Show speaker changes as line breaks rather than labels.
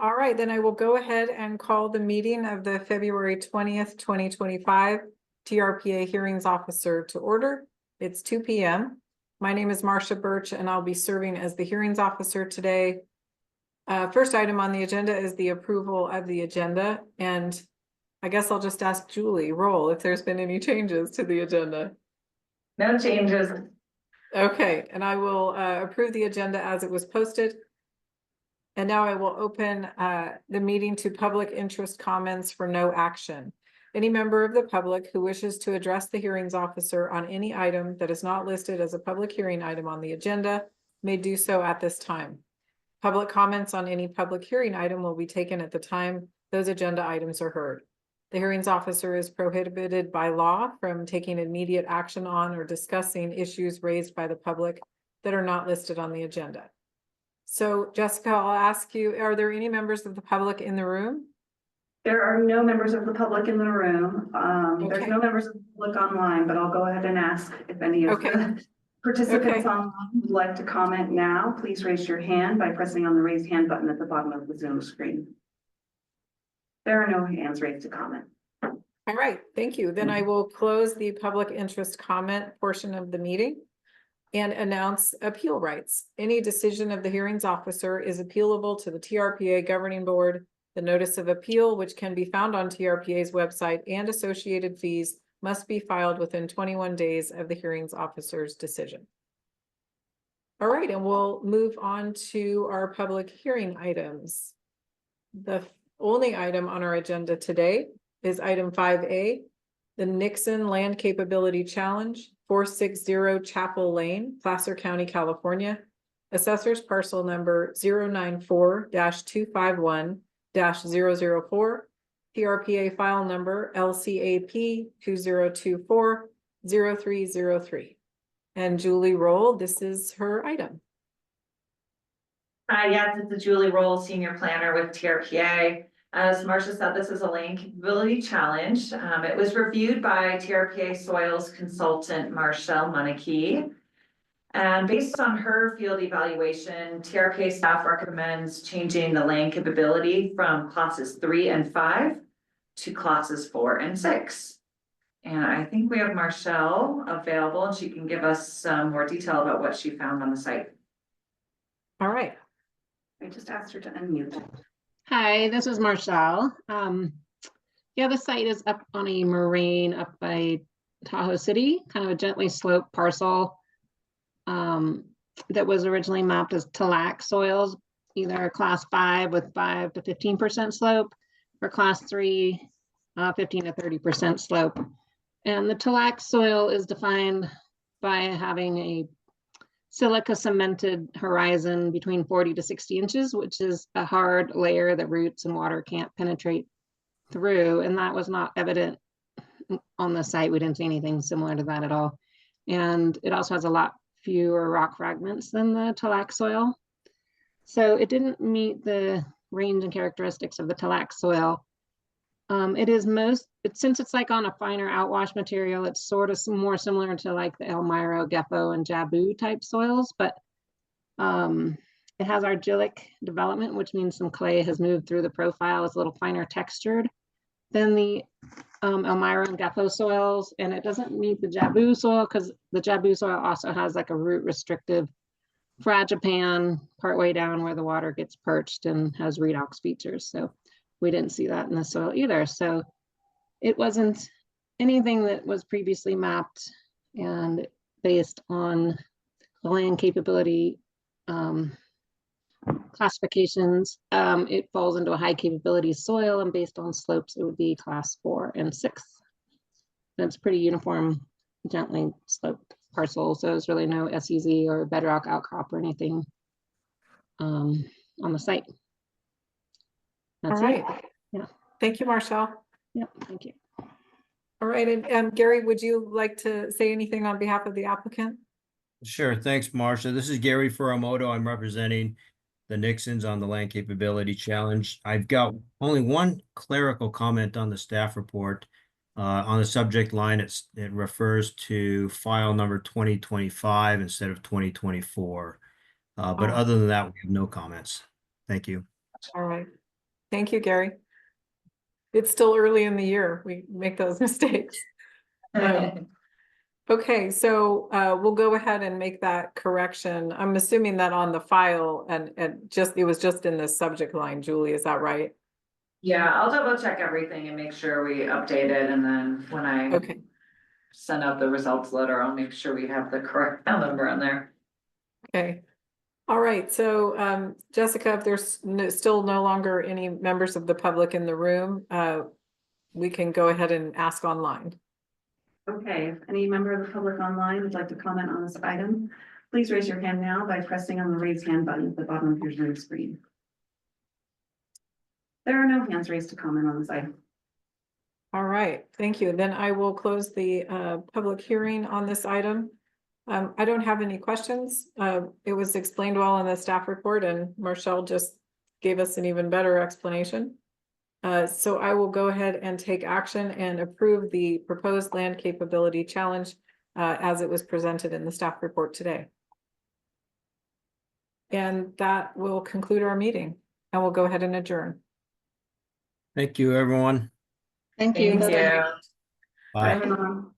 All right, then I will go ahead and call the meeting of the February 20th, 2025 TRPA Hearings Officer to order. It's 2 p.m. My name is Marcia Birch, and I'll be serving as the Hearings Officer today. First item on the agenda is the approval of the agenda, and I guess I'll just ask Julie Roll if there's been any changes to the agenda.
No changes.
Okay, and I will approve the agenda as it was posted. And now I will open the meeting to public interest comments for no action. Any member of the public who wishes to address the hearings officer on any item that is not listed as a public hearing item on the agenda may do so at this time. Public comments on any public hearing item will be taken at the time those agenda items are heard. The hearings officer is prohibited by law from taking immediate action on or discussing issues raised by the public that are not listed on the agenda. So Jessica, I'll ask you, are there any members of the public in the room?
There are no members of the public in the room. There's no members of the public online, but I'll go ahead and ask if any of the participants online would like to comment now. Please raise your hand by pressing on the raise hand button at the bottom of the Zoom screen. There are no hands raised to comment.
All right, thank you. Then I will close the public interest comment portion of the meeting and announce appeal rights. Any decision of the hearings officer is appealable to the TRPA governing board. The notice of appeal, which can be found on TRPA's website, and associated fees must be filed within 21 days of the hearings officer's decision. All right, and we'll move on to our public hearing items. The only item on our agenda today is item 5A, the Nixon Land Capability Challenge, 460 Chapel Lane, Placer County, California. Assessor's parcel number 094-251-004. TRPA file number LCAP 2024-0303. And Julie Roll, this is her item.
Yes, it's Julie Roll, Senior Planner with TRPA. As Marcia said, this is a land capability challenge. It was reviewed by TRPA Soils consultant Marshall Monarchy. And based on her field evaluation, TRPA staff recommends changing the land capability from classes 3 and 5 to classes 4 and 6. And I think we have Marshall available, and she can give us some more detail about what she found on the site.
All right.
I just asked her to unmute.
Hi, this is Marshall. Yeah, the site is up on a moraine up by Tahoe City, kind of a gently sloped parcel that was originally mapped as Tallac soils, either class 5 with 5 to 15% slope, or class 3, 15 to 30% slope. And the Tallac soil is defined by having a silica cemented horizon between 40 to 60 inches, which is a hard layer that roots and water can't penetrate through. And that was not evident on the site. We didn't see anything similar to that at all. And it also has a lot fewer rock fragments than the Tallac soil. So it didn't meet the range and characteristics of the Tallac soil. Since it's like on a finer outwash material, it's sort of more similar to like the Elmira, Gefo, and Jabu type soils, but it has argillic development, which means some clay has moved through the profile. It's a little finer textured than the Elmira and Gefo soils, and it doesn't meet the Jabu soil because the Jabu soil also has like a root restrictive fragipan partway down where the water gets perched and has redox features. So we didn't see that in the soil either. So it wasn't anything that was previously mapped, and based on the land capability classifications, it falls into a high capability soil, and based on slopes, it would be class 4 and 6. That's pretty uniform, gently sloped parcel. So there's really no SEZ or bedrock outcrop or anything on the site. That's
all right.
it. Yeah.
Thank you, Marshall.
Yep, thank you.
All right, and Gary, would you like to say anything on behalf of the applicant?
Sure, thanks, Marcia. This is Gary Furamoto. I'm representing the Nixons on the Land Capability Challenge. I've got only one clerical comment on the staff report. On the subject line, it refers to file number 2025 instead of 2024. But other than that, we have no comments. Thank you.
All right. Thank you, Gary. It's still early in the year. We make those mistakes. Okay, so we'll go ahead and make that correction. I'm assuming that on the file and it was just in the subject line, Julie, is that right?
Yeah, I'll double check everything and make sure we update it, and then when I
Okay,
send out the results letter, I'll make sure we have the correct file number on there.
okay. All right, so Jessica, if there's still no longer any members of the public in the room, we can go ahead and ask online.
Okay, if any member of the public online would like to comment on this item, please raise your hand now by pressing on the raise hand button at the bottom of your Zoom screen. There are no hands raised to comment on this item.
All right, thank you. Then I will close the public hearing on this item. I don't have any questions. It was explained well in the staff report, and Marshall just gave us an even better explanation. So I will go ahead and take action and approve the proposed land capability challenge as it was presented in the staff report today. And that will conclude our meeting, and we'll go ahead and adjourn.
Thank you, everyone.
Thank you.
Thank you.
Bye.
Everyone.